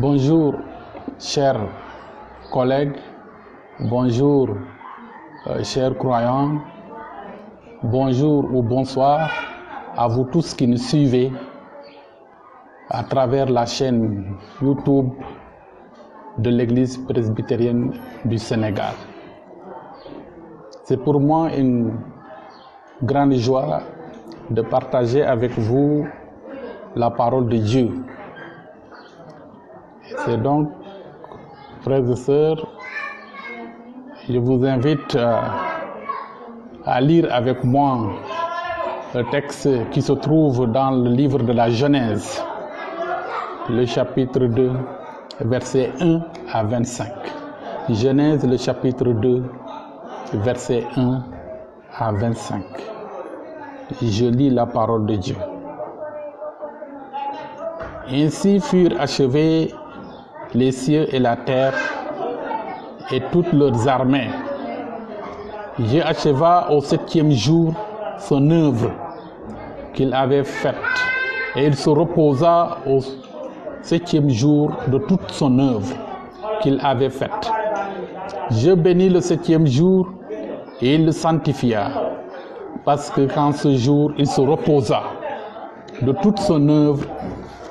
Bonjour, chers collègues, bonjour, chers croyants, bonjour ou bonsoir à vous tous qui nous suivez à travers la chaîne YouTube de l'Église presbytérienne du Sénégal. C'est pour moi une grande joie de partager avec vous la parole de Dieu. C'est donc, frères et sœurs, je vous invite à lire avec moi le texte qui se trouve dans le livre de la Genèse, le chapitre 2, versets 1 à 25. Genèse, le chapitre 2, versets 1 à 25. Je lis la parole de Dieu. Ainsi furent achevés les cieux et la terre et toutes leurs armées. Dieu acheva au 7e jour son œuvre qu'il avait faite, et il se reposa au 7e jour de toute son œuvre qu'il avait faite. Dieu bénit le 7e jour et il le sanctifia, parce que qu'en ce jour il se reposa de toute son œuvre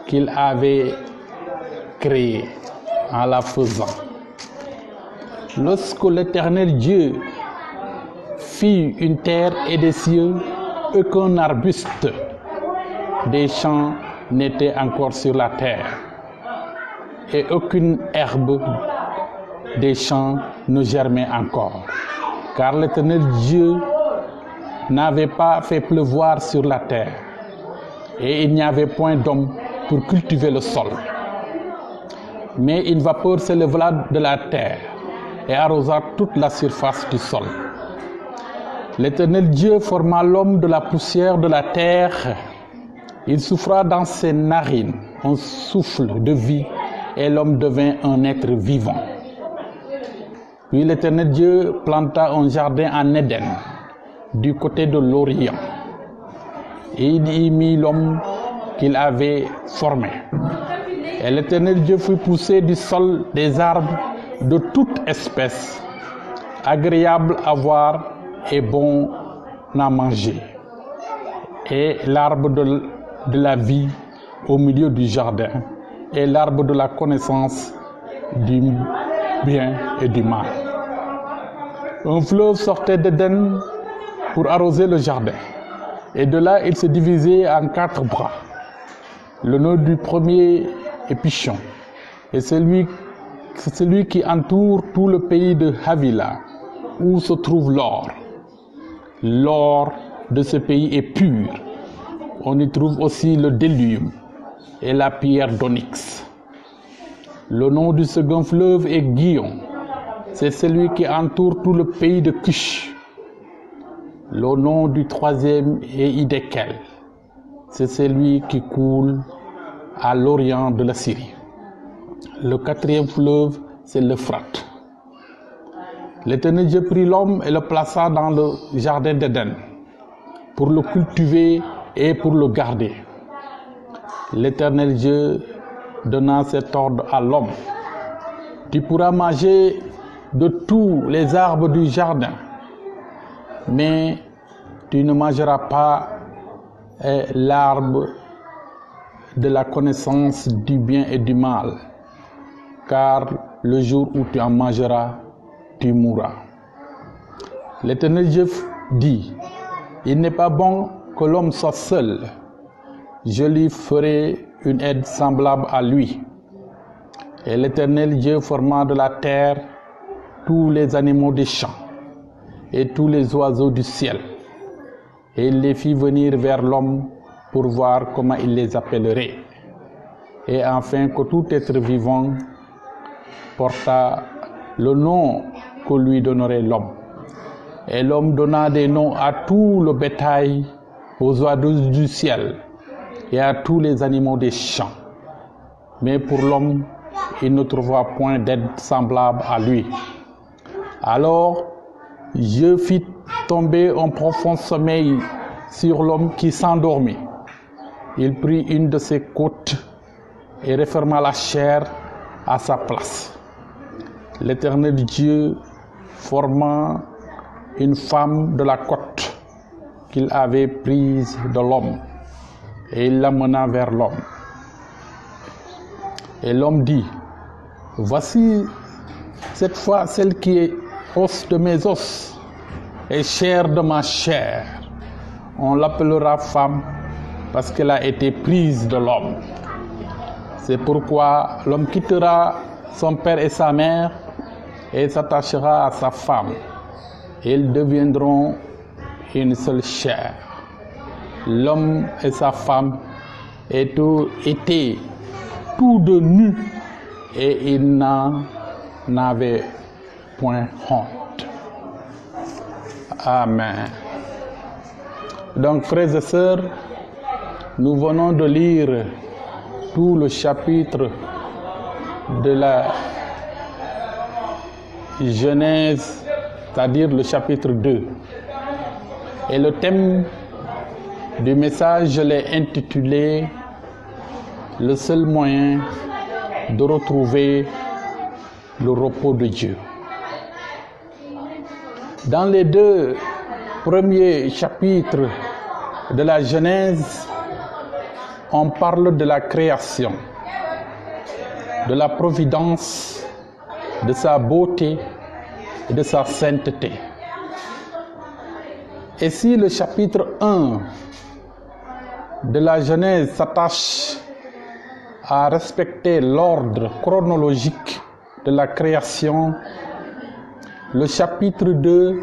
qu'il avait créée en la faisant. Lorsque l'Éternel Dieu fit une terre et des cieux, aucun arbuste des champs n'était encore sur la terre, et aucune herbe des champs ne germait encore, car l'Éternel Dieu n'avait pas fait pleuvoir sur la terre, et il n'y avait point d'homme pour cultiver le sol. Mais une vapeur s'éleva de la terre et arrosa toute la surface du sol. L'Éternel Dieu forma l'homme de la poussière de la terre. Il souffla dans ses narines un souffle de vie, et l'homme devint un être vivant. Puis l'Éternel Dieu planta un jardin en Éden, du côté de l'Orient, et il y mit l'homme qu'il avait formé. Et l'Éternel Dieu fit pousser du sol des arbres de toute espèce, agréables à voir et bons à manger, et l'arbre de la vie au milieu du jardin, et l'arbre de la connaissance du bien et du mal. Un fleuve sortait d'Éden pour arroser le jardin, et de là il se divisait en 4 bras. Le nom du premier est Pishon, et c'est celui qui entoure tout le pays de Havila, où se trouve l'or. L'or de ce pays est pur. On y trouve aussi le délium et la pierre d'onyx. Le nom du second fleuve est Guion. C'est celui qui entoure tout le pays de Cush. Le nom du troisième est Hiddekel. C'est celui qui coule à l'orient de la Syrie. Le 4e fleuve, c'est l'Euphrate. L'Éternel Dieu prit l'homme et le plaça dans le jardin d'Éden pour le cultiver et pour le garder. L'Éternel Dieu donna cet ordre à l'homme: tu pourras manger de tous les arbres du jardin, mais tu ne mangeras pas l'arbre de la connaissance du bien et du mal, car le jour où tu en mangeras, tu mourras. L'Éternel Dieu dit: il n'est pas bon que l'homme soit seul. Je lui ferai une aide semblable à lui. Et l'Éternel Dieu forma de la terre tous les animaux des champs et tous les oiseaux du ciel, et il les fit venir vers l'homme pour voir comment il les appellerait, et afin que tout être vivant porta le nom que lui donnerait l'homme. Et l'homme donna des noms à tout le bétail, aux oiseaux du ciel et à tous les animaux des champs. Mais pour l'homme, il ne trouva point d'aide semblable à lui. Alors Dieu fit tomber un profond sommeil sur l'homme qui s'endormit. Il prit une de ses côtes et referma la chair à sa place. L'Éternel Dieu formant une femme de la côte qu'il avait prise de l'homme et il l'amena vers l'homme. Et l'homme dit, voici cette fois celle qui est os de mes os et chair de ma chair. On l'appellera femme parce qu'elle a été prise de l'homme. C'est pourquoi l'homme quittera son père et sa mère et s'attachera à sa femme. Et ils deviendront une seule chair. L'homme et sa femme étaient tous deux nus et ils n'en avaient point honte. Amen. Donc, frères et sœurs, nous venons de lire tout le chapitre de la Genèse, c'est-à-dire le chapitre 2. Et le thème du message, je l'ai intitulé « Le seul moyen de retrouver le repos de Dieu ». Dans les deux premiers chapitres de la Genèse, on parle de la création, de la providence, de sa beauté et de sa sainteté. Et si le chapitre 1 de la Genèse s'attache à respecter l'ordre chronologique de la création, le chapitre 2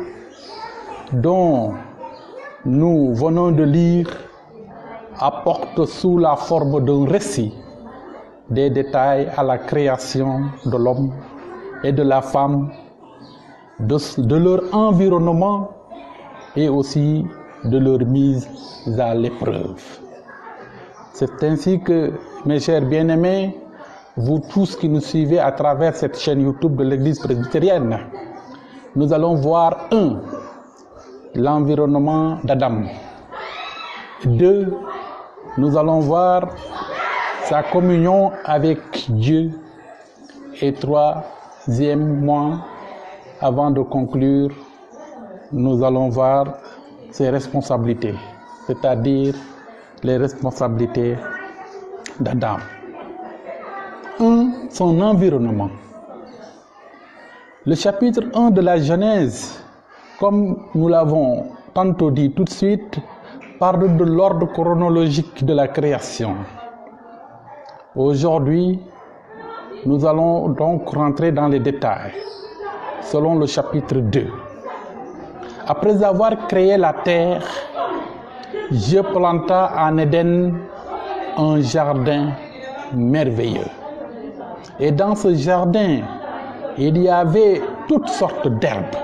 dont nous venons de lire apporte sous la forme d'un récit des détails à la création de l'homme et de la femme, de leur environnement et aussi de leur mise à l'épreuve. C'est ainsi que, mes chers bien-aimés, vous tous qui nous suivez à travers cette chaîne YouTube de l'Église presbytérienne, nous allons voir 1. L'environnement d'Adam. 2. Nous allons voir sa communion avec Dieu. Et 3, avant de conclure, nous allons voir ses responsabilités, c'est-à-dire les responsabilités d'Adam. 1. Son environnement. Le chapitre 1 de la Genèse, comme nous l'avons tantôt dit tout de suite, parle de l'ordre chronologique de la création. Aujourd'hui, nous allons donc rentrer dans les détails, selon le chapitre 2. Après avoir créé la terre, Dieu planta en Éden un jardin merveilleux. Et dans ce jardin, il y avait toutes sortes d'herbes,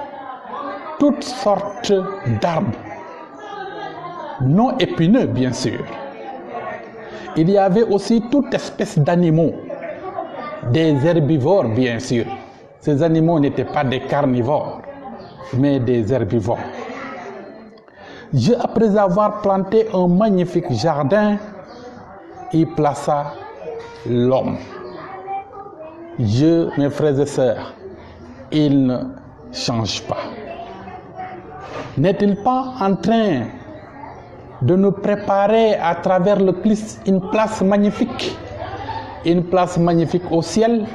non épineux bien sûr. Il y avait aussi toute espèce d'animaux, des herbivores bien sûr. Ces animaux n'étaient pas des carnivores, mais des herbivores. Dieu, après avoir planté un magnifique jardin, y plaça l'homme. Dieu, mes frères et sœurs, il ne change pas. N'est-il pas en train de nous préparer à travers le Christ une place magnifique au ciel?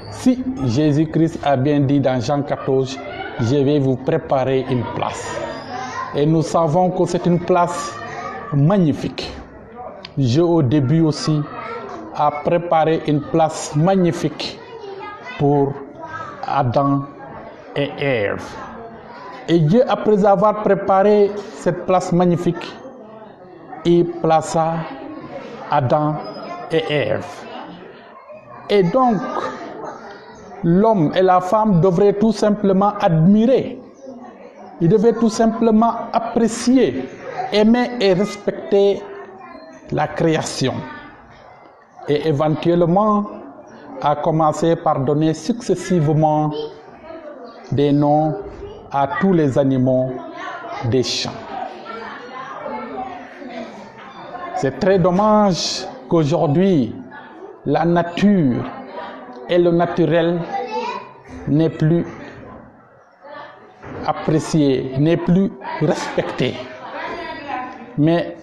Si Jésus-Christ a bien dit dans Jean 14, je vais vous préparer une place. Et nous savons que c'est une place magnifique. Dieu au début aussi a préparé une place magnifique pour Adam et Ève. Et Dieu, après avoir préparé cette place magnifique, il plaça Adam et Ève. Et donc, l'homme et la femme devraient tout simplement admirer. Ils devaient tout simplement apprécier, aimer et respecter la création. Et éventuellement, à commencer par donner successivement des noms à tous les animaux des champs. C'est très dommage qu'aujourd'hui, la nature et le naturel n'est plus apprécié, n'est plus respecté, mais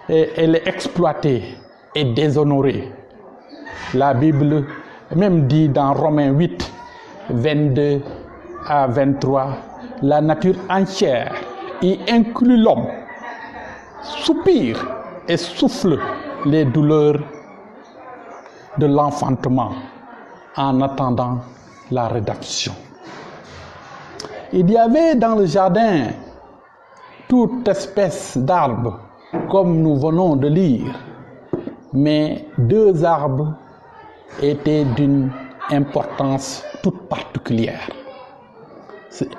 elle est exploitée et déshonorée. La Bible même dit dans Romains 8, 22 à 23, la nature entière, y inclut l'homme, soupire et souffle les douleurs de l'enfantement en attendant la rédemption. Il y avait dans le jardin toute espèce d'arbres, comme nous venons de lire, mais deux arbres étaient d'une importance toute particulière. C'est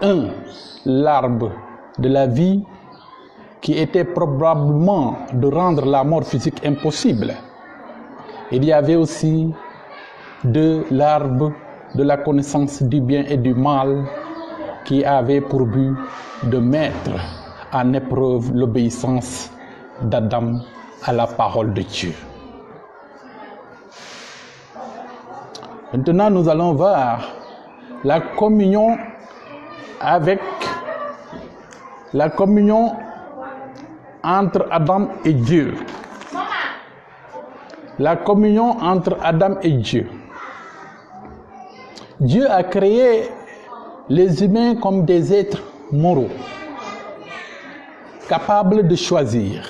l'arbre de la vie, qui était probablement de rendre la mort physique impossible. Il y avait aussi l'arbre de la connaissance du bien et du mal, qui avait pour but de mettre en épreuve l'obéissance d'Adam à la parole de Dieu. Maintenant, nous allons voir la communion entre Adam et Dieu. La communion entre Adam et Dieu. Dieu a créé les humains comme des êtres moraux, capables de choisir,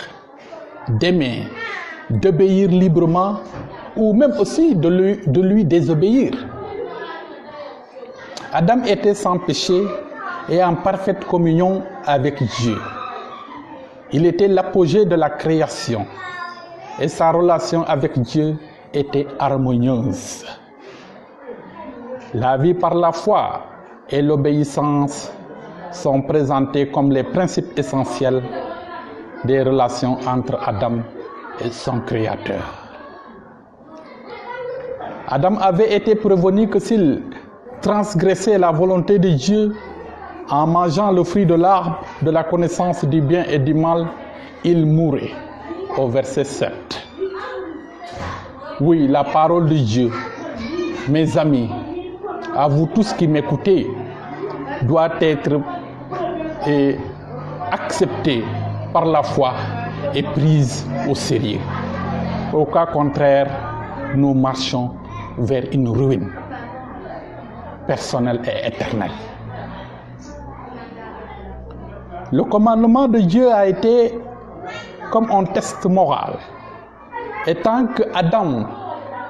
d'aimer, d'obéir librement ou même aussi de lui désobéir. Adam était sans péché et en parfaite communion avec Dieu. Il était l'apogée de la création et sa relation avec Dieu était harmonieuse. La vie par la foi et l'obéissance sont présentés comme les principes essentiels des relations entre Adam et son Créateur. Adam avait été prévenu que s'il transgressait la volonté de Dieu en mangeant le fruit de l'arbre de la connaissance du bien et du mal, il mourrait. Au verset 7. Oui, la parole de Dieu, mes amis, à vous tous qui m'écoutez, doit être acceptée par la foi et prise au sérieux. Au cas contraire, nous marchons vers une ruine personnelle et éternelle. Le commandement de Dieu a été comme un test moral. Et tant que Adam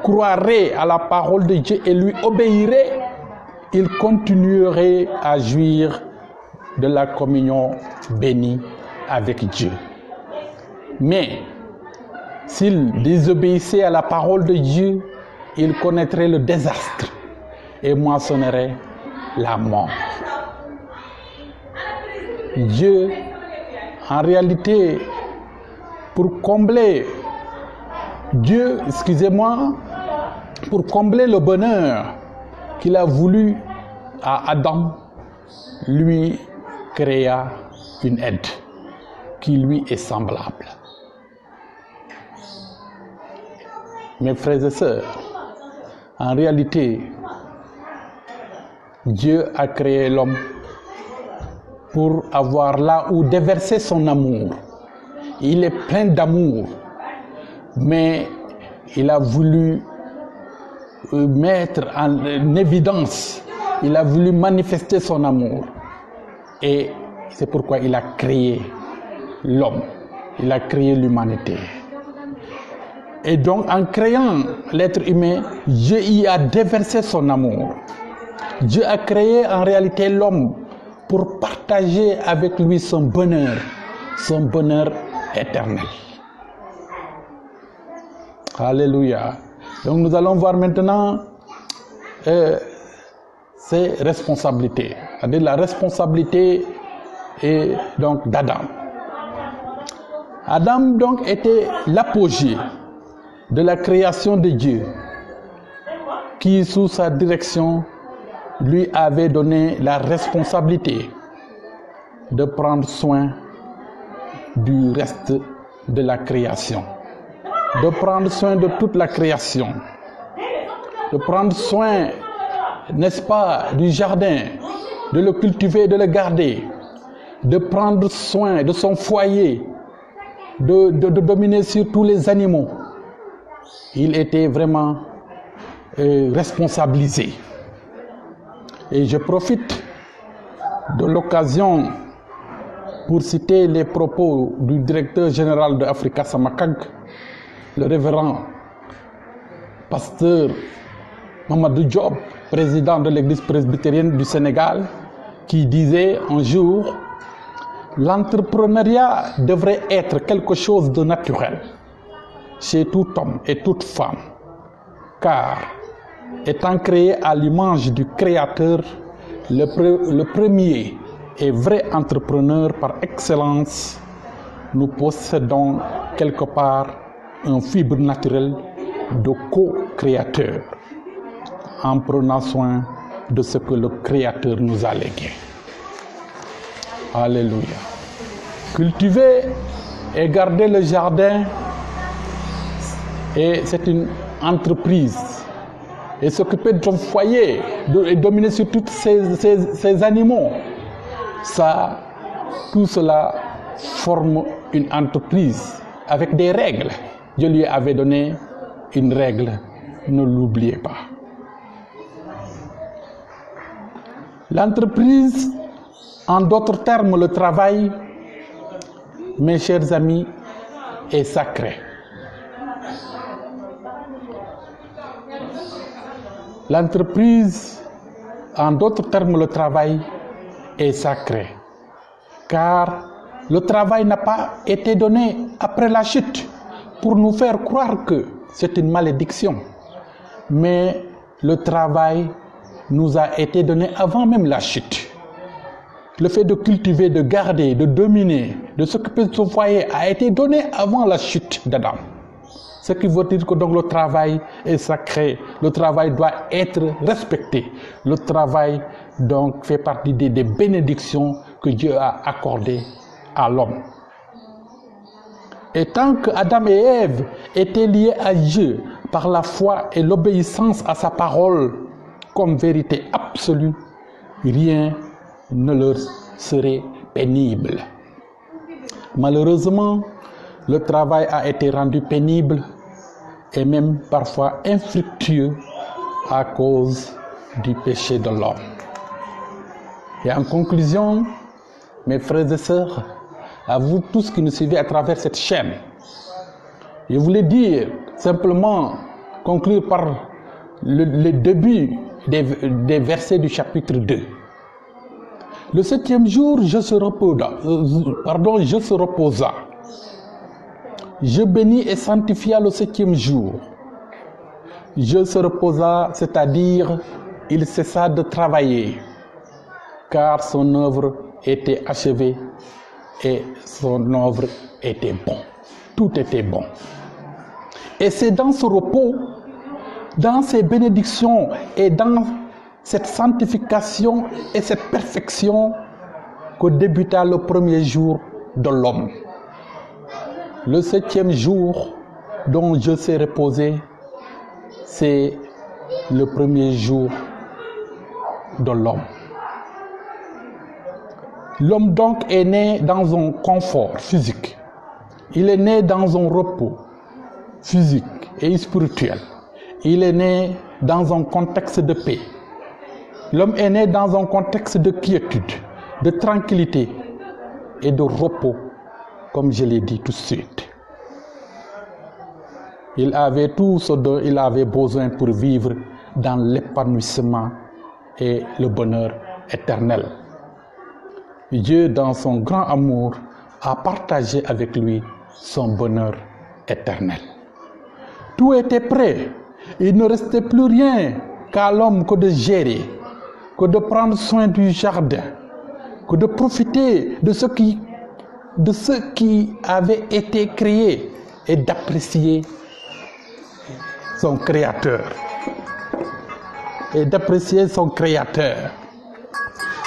croirait à la parole de Dieu et lui obéirait, il continuerait à jouir de la communion bénie avec Dieu. Mais s'il désobéissait à la parole de Dieu, il connaîtrait le désastre et moissonnerait la mort. Dieu, en réalité, pour combler le bonheur qu'il a voulu à Adam, lui créa une aide qui lui est semblable. Mes frères et sœurs, en réalité, Dieu a créé l'homme pour avoir là où déverser son amour. Il est plein d'amour, mais il a voulu mettre en évidence, il a voulu manifester son amour. Et c'est pourquoi il a créé l'homme, il a créé l'humanité. Et donc en créant l'être humain, Dieu y a déversé son amour. Dieu a créé en réalité l'homme pour partager avec lui son bonheur éternel. Alléluia. Donc nous allons voir maintenant ses responsabilités, c'est-à-dire la responsabilité d'Adam. Adam donc était l'apogée de la création de Dieu, qui sous sa direction lui avait donné la responsabilité de prendre soin du reste de la création, de prendre soin de toute la création. de prendre soin, n'est-ce pas, du jardin, de le cultiver, de le garder, de prendre soin de son foyer, de dominer sur tous les animaux. Il était vraiment responsabilisé. Et je profite de l'occasion pour citer les propos du directeur général de Africa Samakag, le révérend pasteur Mamadou Diop, président de l'église presbytérienne du Sénégal, qui disait un jour: l'entrepreneuriat devrait être quelque chose de naturel chez tout homme et toute femme, car étant créé à l'image du Créateur, le premier et vrai entrepreneur par excellence, nous possédons quelque part un fibre naturelle de co-créateur, en prenant soin de ce que le Créateur nous a légué. Alléluia. Cultiver et garder le jardin, c'est une entreprise. Et s'occuper de son foyer, et dominer sur tous ces animaux, tout cela forme une entreprise avec des règles. Je lui avais donné une règle, ne l'oubliez pas. L'entreprise, en d'autres termes, le travail, mes chers amis, est sacré. L'entreprise, en d'autres termes, le travail est sacré, car le travail n'a pas été donné après la chute pour nous faire croire que c'est une malédiction. Mais le travail nous a été donné avant même la chute. Le fait de cultiver, de garder, de dominer, de s'occuper de son foyer a été donné avant la chute d'Adam. Ce qui veut dire que donc le travail est sacré, le travail doit être respecté. Le travail donc fait partie des bénédictions que Dieu a accordées à l'homme. Et tant que Adam et Ève étaient liés à Dieu par la foi et l'obéissance à sa parole comme vérité absolue, rien ne leur serait pénible. Malheureusement, le travail a été rendu pénible et même parfois infructueux à cause du péché de l'homme. Et en conclusion, mes frères et sœurs, à vous tous qui nous suivez à travers cette chaîne, je voulais dire simplement, conclure par le début des versets du chapitre 2. Le 7e jour, je se reposa. Je bénis et sanctifia le 7e jour. Je se reposa, c'est-à-dire il cessa de travailler, car son œuvre était achevée et son œuvre était bon. Tout était bon. Et c'est dans ce repos, dans ces bénédictions et dans cette sanctification et cette perfection que débuta le premier jour de l'homme. Le 7e jour dont Dieu s'est reposé, c'est le premier jour de l'homme. L'homme donc est né dans un confort physique. Il est né dans un repos physique et spirituel. Il est né dans un contexte de paix. L'homme est né dans un contexte de quiétude, de tranquillité et de repos, comme je l'ai dit tout de suite. Il avait tout ce dont il avait besoin pour vivre dans l'épanouissement et le bonheur éternel. Dieu, dans son grand amour, a partagé avec lui son bonheur éternel. Tout était prêt. Il ne restait plus rien qu'à l'homme que de gérer, que de prendre soin du jardin, que de profiter de ce qui avait été créé et d'apprécier son Créateur.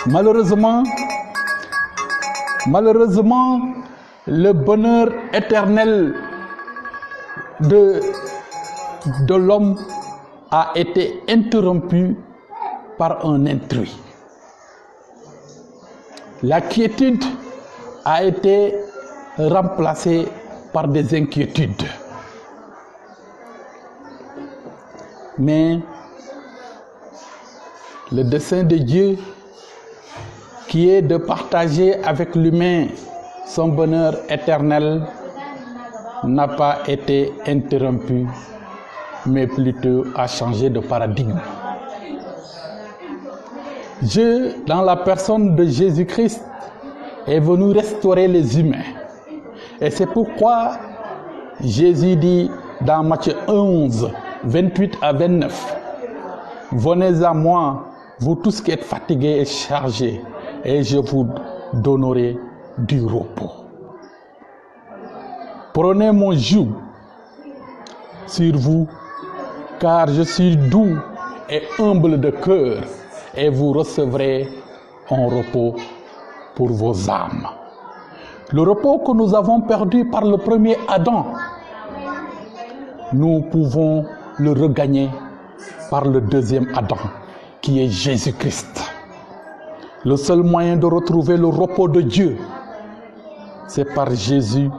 Malheureusement, le bonheur éternel de l'homme a été interrompu par un intrus. La quiétude a été remplacée par des inquiétudes. Mais le dessein de Dieu, qui est de partager avec l'humain son bonheur éternel, n'a pas été interrompu, mais plutôt a changé de paradigme. Dieu, dans la personne de Jésus-Christ, est venu restaurer les humains. Et c'est pourquoi Jésus dit dans Matthieu 11, 28 à 29, « Venez à moi, vous tous qui êtes fatigués et chargés, et je vous donnerai du repos. Prenez mon joug sur vous, car je suis doux et humble de cœur, et vous recevrez un repos pour vos âmes. » Le repos que nous avons perdu par le premier Adam, nous pouvons le regagner par le deuxième Adam, qui est Jésus-Christ. Le seul moyen de retrouver le repos de Dieu, c'est par Jésus,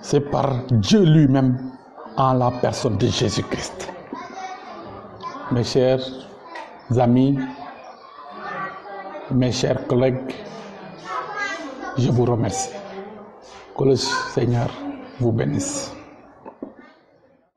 c'est par Dieu lui-même en la personne de Jésus-Christ. Mes chers amis, mes chers collègues, je vous remercie. Que le Seigneur vous bénisse.